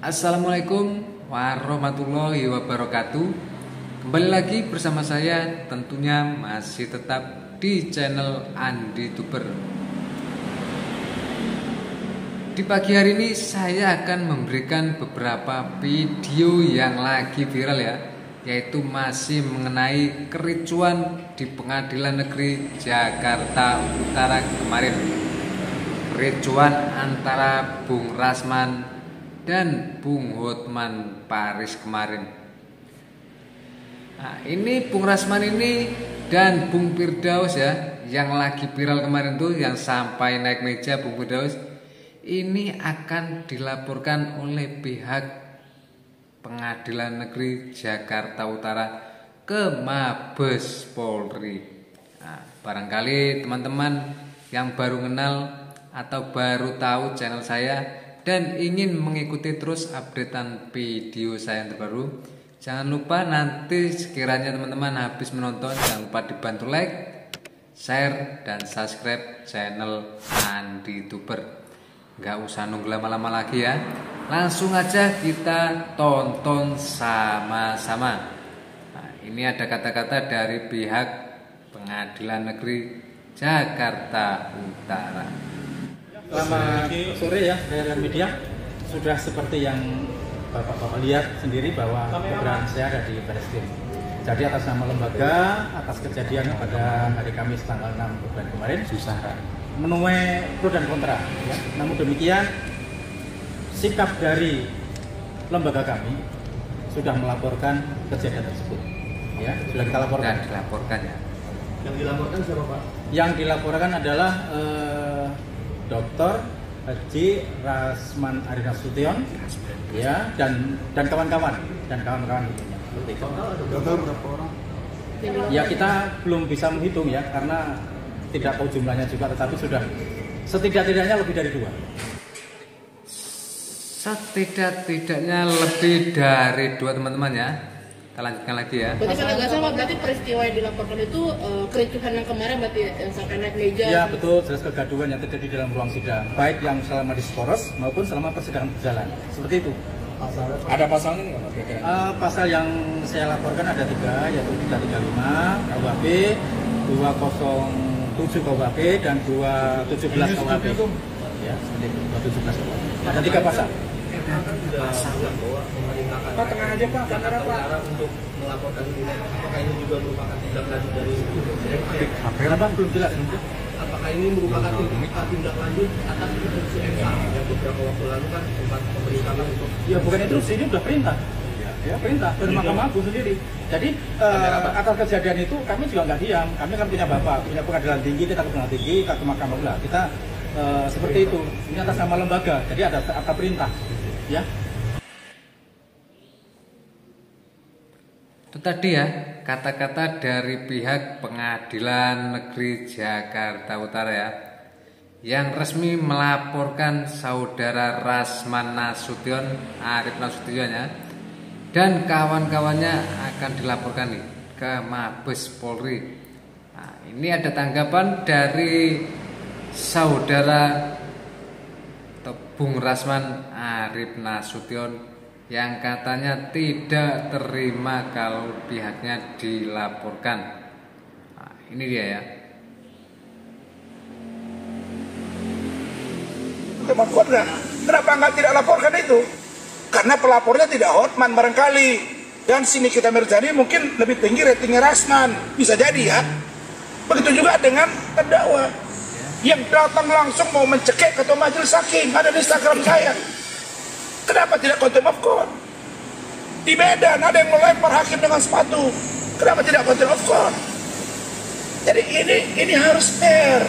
Assalamualaikum warahmatullahi wabarakatuh. Kembali lagi bersama saya, tentunya masih tetap di channel Andi Tuber. Di pagi hari ini saya akan memberikan beberapa video yang lagi viral ya, yaitu masih mengenai kericuan di Pengadilan Negeri Jakarta Utara kemarin. Kericuan antara Bung Rasman dan Bung Hotman Paris kemarin. Nah, ini Bung Rasman ini dan Bung Firdaus ya, yang lagi viral kemarin tuh, yang sampai naik meja Bung Firdaus, ini akan dilaporkan oleh pihak Pengadilan Negeri Jakarta Utara ke Mabes Polri. Nah, barangkali teman-teman yang baru kenal atau baru tahu channel saya dan ingin mengikuti terus updatean video saya yang terbaru, jangan lupa nanti sekiranya teman-teman habis menonton, jangan lupa dibantu like, share, dan subscribe channel Andi Tuber. Gak usah nunggu lama-lama lagi ya, langsung aja kita tonton sama-sama. Nah, ini ada kata-kata dari pihak Pengadilan Negeri Jakarta Utara. Selamat sore ya rekan media. Sudah seperti yang Bapak-bapak lihat sendiri bahwa keberadaan saya ada di Barreskrim. Jadi atas nama lembaga, atas kejadian pada hari Kamis tanggal 6 Februari kemarin, menuai pro dan kontra ya. Namun demikian, sikap dari lembaga kami sudah melaporkan kejadian tersebut ya, sudah kita laporkan. Dan dilaporkan ya. Yang dilaporkan siapa Pak? Yang dilaporkan adalah Dr. Haji Rasman Arinasution ya, dan kawan-kawan seperti itu. Total berapa orang? Ya kita belum bisa menghitung ya, karena tidak tahu jumlahnya juga, tetapi sudah setidak-tidaknya lebih dari 2. Setidak-tidaknya lebih dari 2 teman-teman ya. Kita lanjutkan lagi ya. Berarti kalau nggak salah berarti peristiwa yang dilaporkan itu kericuhan yang kemarin berarti yang sampai naik meja. Ya betul, jelas kegaduhan yang terjadi dalam ruang sidang, baik yang selama diskoros maupun selama persidangan berjalan. Seperti itu. Ada pasalnya nggak Pak? Pasal yang saya laporkan ada 3, yaitu 335 KUHP, 207 KUHP, dan 217 KUHP. Ya, seperti itu, 217 KUHP. Ada 3 pasal. Pak, tengah aja Pak, kamera Pak. Untuk melaporkan ini, apakah ini juga merupakan tindak lanjut dari Kenapa belum jelas? apakah ini merupakan tindak lanjut atas instruksi MK yang beberapa waktu lalu kan sempat memerintahkan untuk Ya bukan instruksi, ini sudah perintah. Ya perintah dari Mahkamah Agung sendiri. Jadi atas kejadian itu kami juga nggak diam. Kami kan punya bapak, punya pengadilan tinggi, kita ke pengadilan tinggi, kita ke Mahkamah Agung. Kita seperti itu. Ini atas nama lembaga. Jadi ada perintah. Ya. Itu tadi ya kata-kata dari pihak Pengadilan Negeri Jakarta Utara ya, yang resmi melaporkan saudara Rasman Nasution, Arif Nasution ya, dan kawan-kawannya akan dilaporkan nih ke Mabes Polri. Nah, ini ada tanggapan dari saudara atau Bung Rasman Arif Nasution yang katanya tidak terima kalau pihaknya dilaporkan. Nah, ini dia ya. Teman kuat nggak? Kenapa nggak tidak laporkan itu? Karena pelapornya tidak Hotman barangkali. Dan sini kita Mirjani mungkin lebih tinggi ratingnya Rasman. Bisa jadi ya. Begitu juga dengan terdakwa yang datang langsung mau mencekik ketua majelis hakim. Ada di Instagram saya. Kenapa tidak contempt of court? Di Medan ada yang melempar hakim dengan sepatu. Kenapa tidak contempt of court? Jadi ini harus fair.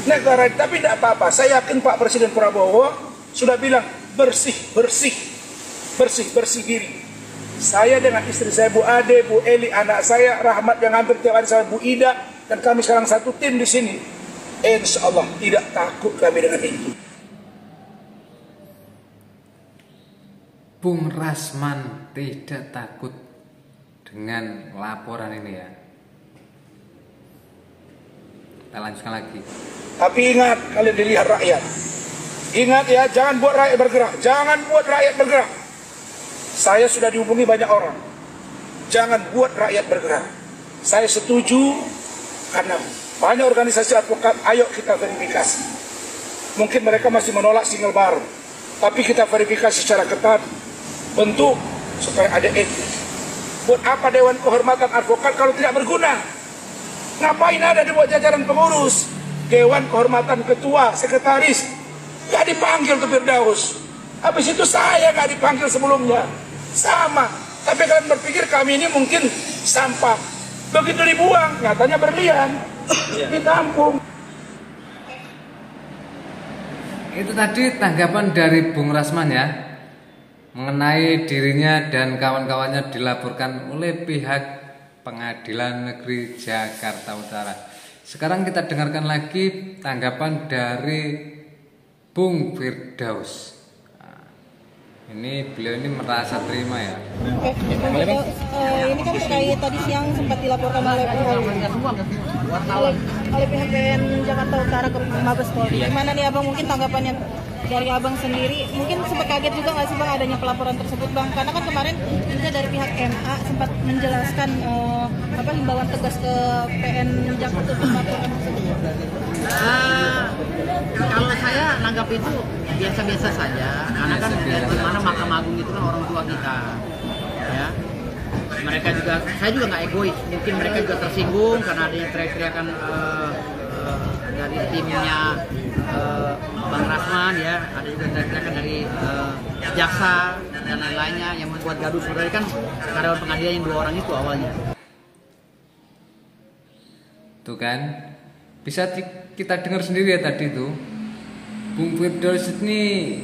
Negara, tapi tidak apa-apa. Saya yakin Pak Presiden Prabowo sudah bilang bersih diri. Saya dengan istri saya Bu Ade, Bu Eli, anak saya Rahmat yang hampir tiap hari saya Bu Ida, dan kami sekarang satu tim di sini. Insya Allah tidak takut kami dengan itu. Bung Rasman tidak takut dengan laporan ini ya. Kita lanjutkan lagi. Tapi ingat, kalian dilihat rakyat. Ingat ya, jangan buat rakyat bergerak. Jangan buat rakyat bergerak. Saya sudah dihubungi banyak orang. Jangan buat rakyat bergerak. Saya setuju karena banyak organisasi advokat, ayo kita verifikasi. Mungkin mereka masih menolak single bar, tapi kita verifikasi secara ketat, bentuk supaya ada etik. Buat apa Dewan Kehormatan Advokat kalau tidak berguna? Ngapain ada di bawah jajaran pengurus? Dewan Kehormatan Ketua, Sekretaris, gak dipanggil ke Firdaus. Habis itu saya gak dipanggil sebelumnya. Sama. Tapi kalian berpikir kami ini mungkin sampah. Begitu dibuang, nyatanya berlian. Ditampung. Itu tadi tanggapan dari Bung Rasman ya, mengenai dirinya dan kawan-kawannya dilaporkan oleh pihak Pengadilan Negeri Jakarta Utara. Sekarang kita dengarkan lagi tanggapan dari Bung Firdaus. Ini beliau ini merasa terima ya. Ini kan terkait tadi siang sempat dilaporkan oleh pihak PN Jakarta Utara ke Mabes Polri. Gimana nih Abang, mungkin tanggapannya dari Abang sendiri? Mungkin sempat kaget juga nggak sih Bang adanya pelaporan tersebut Bang? Karena kan kemarin juga dari pihak MA sempat menjelaskan himbauan tegas ke PN Jakarta untuk melaporkan tersebut. Kalau saya nanggap itu biasa-biasa saja, karena kan bagaimana Mahkamah Agung itu kan orang tua kita, ya. Mereka juga, saya juga nggak egois. Mungkin mereka juga tersinggung karena adanya teriak-teriakan dari timnya Bang Rasman, ya. Ada juga teriak-teriakan dari jaksa dan lain-lainnya yang membuat gaduh. Sebenarnya kan karyawan pengadilan yang 2 orang itu awalnya. Tuh kan, bisa kita dengar sendiri ya tadi tuh, Bung Firdaus ini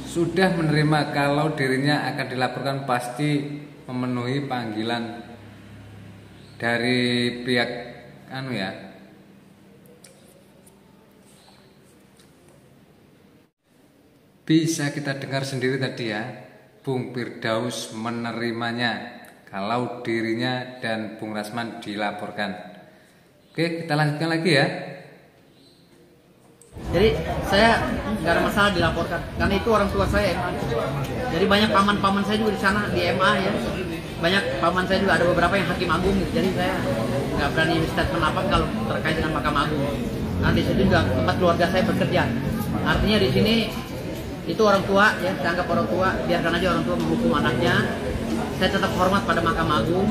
sudah menerima kalau dirinya akan dilaporkan pasti memenuhi panggilan dari pihak Bisa kita dengar sendiri tadi ya, Bung Firdaus menerimanya kalau dirinya dan Bung Rasman dilaporkan. Oke, kita lanjutkan lagi ya. Jadi saya nggak ada masalah dilaporkan karena itu orang tua saya MA. Jadi banyak paman-paman saya juga di sana di MA ya. Banyak paman saya juga ada beberapa yang hakim agung gitu. Jadi saya nggak berani statement apa kalau terkait dengan Mahkamah Agung. Nah di situ juga tempat keluarga saya bekerja. Artinya di sini itu orang tua ya, saya anggap orang tua, biarkan aja orang tua menghukum anaknya. Saya tetap hormat pada Mahkamah Agung.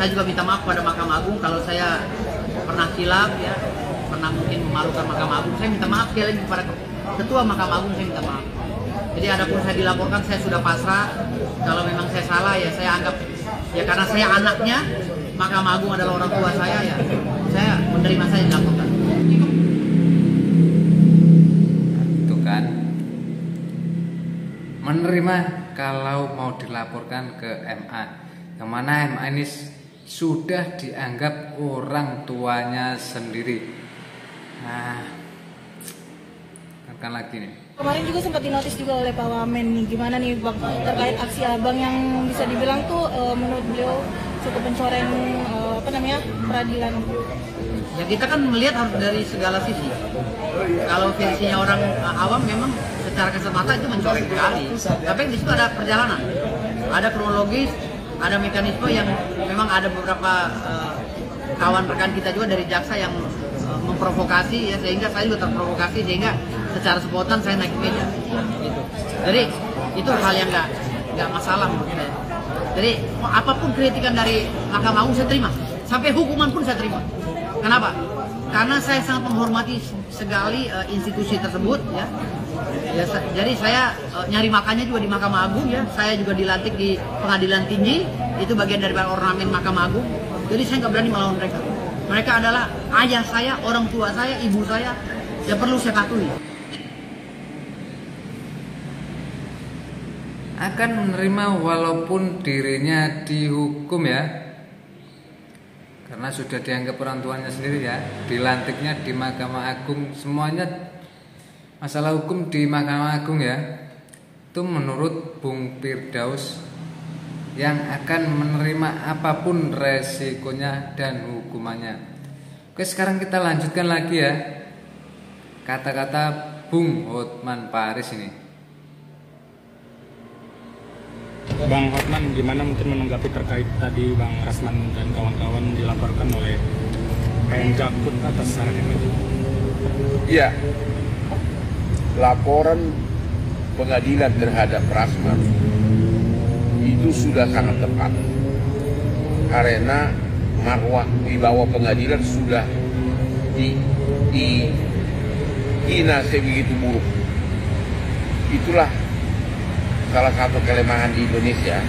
Saya juga minta maaf pada Mahkamah Agung kalau saya pernah kilap ya, pernah mungkin memalukan Mahkamah Agung. Saya minta maaf sekali lagi kepada Ketua Mahkamah Agung, saya minta maaf. Jadi adapun saya dilaporkan, saya sudah pasrah. Kalau memang saya salah ya saya anggap ya karena saya anaknya, Mahkamah Agung adalah orang tua saya ya, saya menerima saya dilaporkan. Itu kan, menerima kalau mau dilaporkan ke MA, yang mana MA ini sudah dianggap orang tuanya sendiri. Nah, akan lagi nih. Kemarin juga sempat dinotis juga oleh Pak Wamen nih, gimana nih Bang terkait aksi Abang yang bisa dibilang tuh menurut beliau cukup mencoreng peradilan. Ya kita kan melihat harus dari segala sisi. Kalau versinya orang awam memang secara kasat mata itu mencoreng sekali. Tapi di situ ada perjalanan, ada kronologis, ada mekanisme yang memang ada beberapa kawan rekan kita juga dari jaksa yang memprovokasi ya, sehingga saya juga terprovokasi sehingga secara spontan saya naik meja gitu. Jadi itu hal yang nggak masalah menurut saya. Jadi apapun kritikan dari Mahkamah Agung saya terima, sampai hukuman pun saya terima. Kenapa? Karena saya sangat menghormati sekali institusi tersebut ya. Jadi saya nyari makannya juga di Mahkamah Agung ya. Saya juga dilantik di Pengadilan Tinggi, itu bagian dari ornamen Mahkamah Agung. Jadi saya nggak berani melawan mereka. Mereka adalah ayah saya, orang tua saya, ibu saya, yang perlu saya patuhi. Akan menerima walaupun dirinya dihukum ya, karena sudah dianggap orang tuanya sendiri ya, dilantiknya di Mahkamah Agung, semuanya masalah hukum di Mahkamah Agung ya. Itu menurut Bung Firdaus yang akan menerima apapun resikonya dan hukumannya. Oke, sekarang kita lanjutkan lagi ya, kata-kata Bung Hotman Paris ini. Bang Hotman, gimana mungkin menanggapi terkait tadi Bang Rasman dan kawan-kawan dilaporkan oleh PN Jakut atas saran itu? Iya, laporan pengadilan terhadap Rasman itu sudah sangat tepat karena marwah wibawa pengadilan sudah dihina sebegitu buruk. Itulah salah satu kelemahan di Indonesia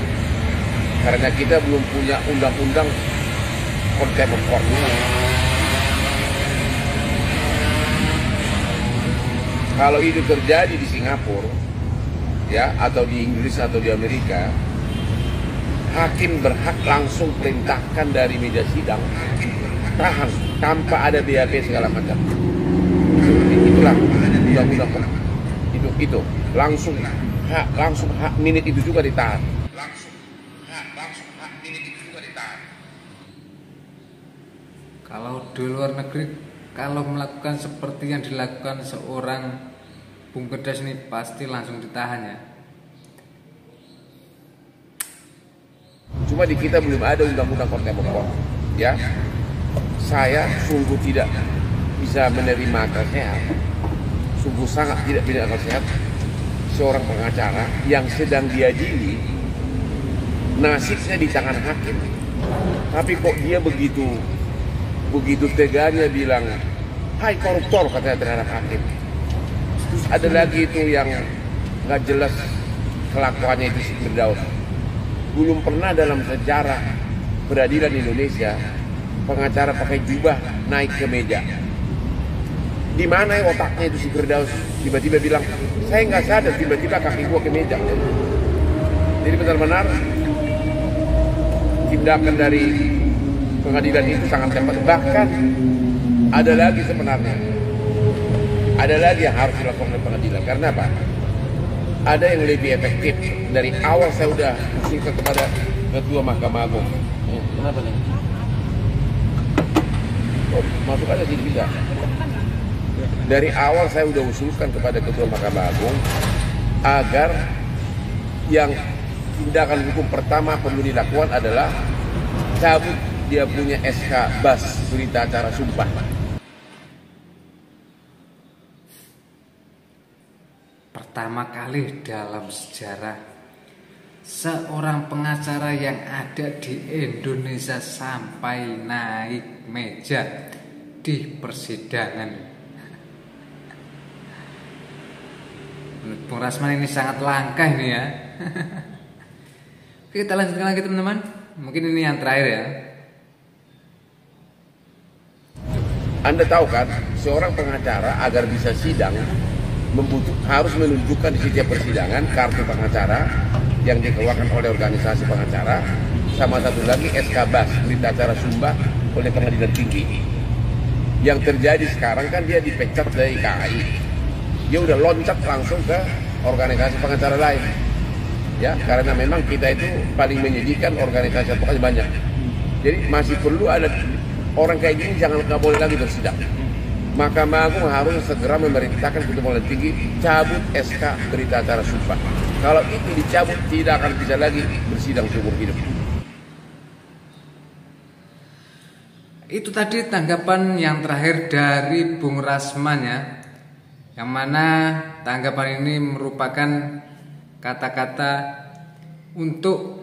karena kita belum punya undang-undang contempt of court. Kalau itu terjadi di Singapura, ya, atau di Inggris atau di Amerika, hakim berhak langsung perintahkan dari meja sidang tahan tanpa ada BAP segala macam. Itulah undang-undang itu langsung hak minit itu juga ditahan. Kalau di luar negeri, kalau melakukan seperti yang dilakukan seorang Bung Firdaus ini pasti langsung ditahan ya. Cuma di kita belum ada undang-undang contempt of court, ya. Saya sungguh tidak bisa menerima akal sehat, sungguh sangat tidak bisa akal sehat seorang pengacara yang sedang diadili nasibnya di tangan hakim, tapi kok dia begitu teganya bilang hai koruptor katanya terhadap hakim. Terus ada lagi itu yang nggak jelas kelakuannya itu si Firdaus. Belum pernah dalam sejarah peradilan Indonesia pengacara pakai jubah naik ke meja. Di mana ya otaknya itu si Firdaus? Tiba-tiba bilang saya nggak sadar, tiba-tiba kaki gua ke meja. Jadi benar-benar tindakan dari pengadilan itu sangat tepat. Bahkan ada lagi sebenarnya, ada lagi yang harus dilakukan oleh pengadilan. Karena apa? Ada yang lebih efektif. Dari awal saya sudah usulkan kepada Ketua Mahkamah Agung. Kenapa nih? Oh, masuk aja sini bisa. Dari awal saya sudah usulkan kepada Ketua Mahkamah Agung agar yang tindakan hukum pertama perlu dilakukan adalah cabut dia punya SK BAS, berita acara sumpah. Pertama kali dalam sejarah seorang pengacara yang ada di Indonesia sampai naik meja di persidangan. Menurut Bung Rasman ini sangat langka ini ya. Oke, kita lanjutkan lagi teman-teman. Mungkin ini yang terakhir ya. Anda tahu kan, seorang pengacara agar bisa sidang harus menunjukkan di setiap persidangan kartu pengacara yang dikeluarkan oleh organisasi pengacara, sama satu lagi SK BAS, berita acara sumpah oleh pengadilan tinggi. Yang terjadi sekarang kan dia dipecat dari KAI, dia udah loncat langsung ke organisasi pengacara lain, ya, karena memang kita itu paling menyedihkan organisasi advokasi banyak. Jadi masih perlu ada orang kayak gini, nggak boleh lagi bersidang. Mahkamah Agung harus segera memerintahkan Ketua Pengadilan Tinggi cabut SK berita acara sumpah. Kalau itu dicabut, tidak akan bisa lagi bersidang seumur hidup. Itu tadi tanggapan yang terakhir dari Bung Rasman ya, yang mana tanggapan ini merupakan kata-kata untuk